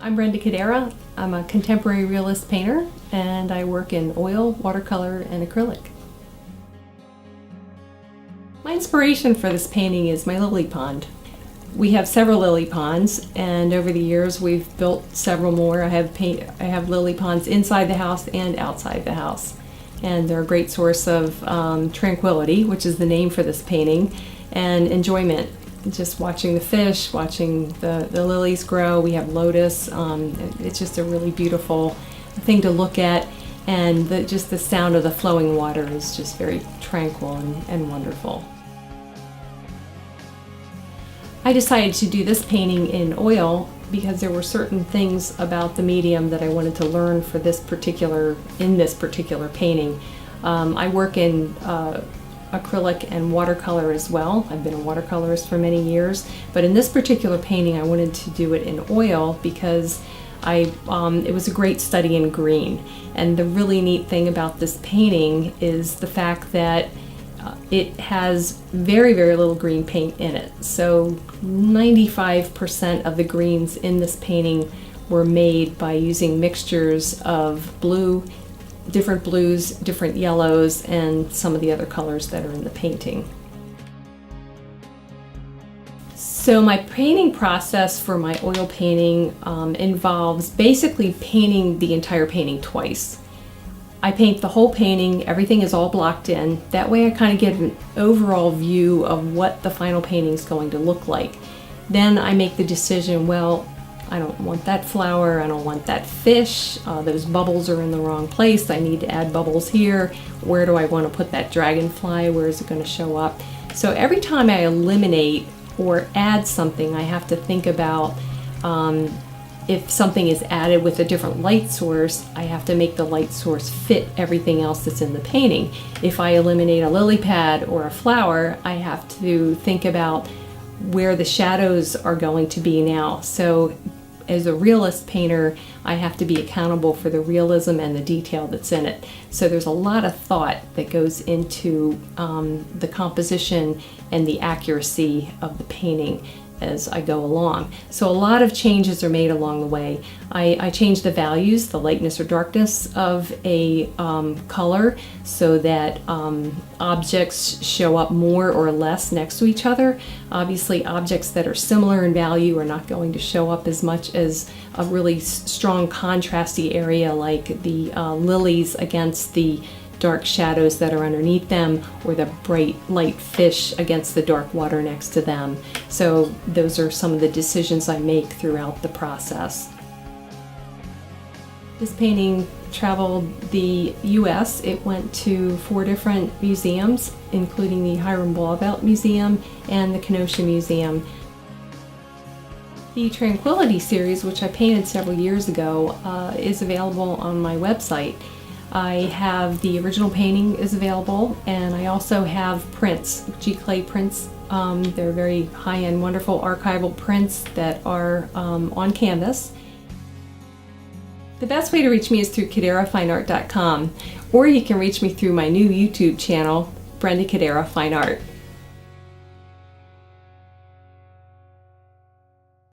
I'm Brenda Kidera. I'm a contemporary realist painter, and I work in oil, watercolor, and acrylic. My inspiration for this painting is my lily pond. We have several lily ponds, and over the years we've built several more. I have lily ponds inside the house and outside the house, and they're a great source of tranquility, which is the name for this painting, and enjoyment. Just watching the fish, watching the lilies grow. We have lotus. It's just a really beautiful thing to look at, and just the sound of the flowing water is just very tranquil and wonderful. I decided to do this painting in oil because there were certain things about the medium that I wanted to learn for this particular painting. I work in acrylic and watercolor as well. I've been a watercolorist for many years, but in this particular painting I wanted to do it in oil because it was a great study in green. And the really neat thing about this painting is the fact that it has very, very little green paint in it. So 95% of the greens in this painting were made by using mixtures of blue, different blues, different yellows, and some of the other colors that are in the painting. So my painting process for my oil painting involves basically painting the entire painting twice. I paint the whole painting, everything is all blocked in. That way I kind of get an overall view of what the final painting is going to look like. Then I make the decision, well, I don't want that flower, I don't want that fish, those bubbles are in the wrong place, I need to add bubbles here, where do I want to put that dragonfly, where is it going to show up? So every time I eliminate or add something, I have to think about if something is added with a different light source, I have to make the light source fit everything else that's in the painting. If I eliminate a lily pad or a flower, I have to think about where the shadows are going to be now. So as a realist painter, I have to be accountable for the realism and the detail that's in it. So there's a lot of thought that goes into the composition and the accuracy of the painting as I go along. So a lot of changes are made along the way. I change the values, the lightness or darkness of a color so that objects show up more or less next to each other. Obviously objects that are similar in value are not going to show up as much as a really strong contrasty area like the lilies against the dark shadows that are underneath them, or the bright light fish against the dark water next to them. So those are some of the decisions I make throughout the process. This painting traveled the US. It went to 4 different museums, including the Hiram Blauvelt Museum and the Kenosha Museum. The Tranquility series, which I painted several years ago, is available on my website. I have the original painting is available, and I also have prints, G-clay prints. They're very high-end, wonderful archival prints that are on canvas. The best way to reach me is through KideraFineArt.com, or you can reach me through my new YouTube channel, Brenda Kidera Fine Art.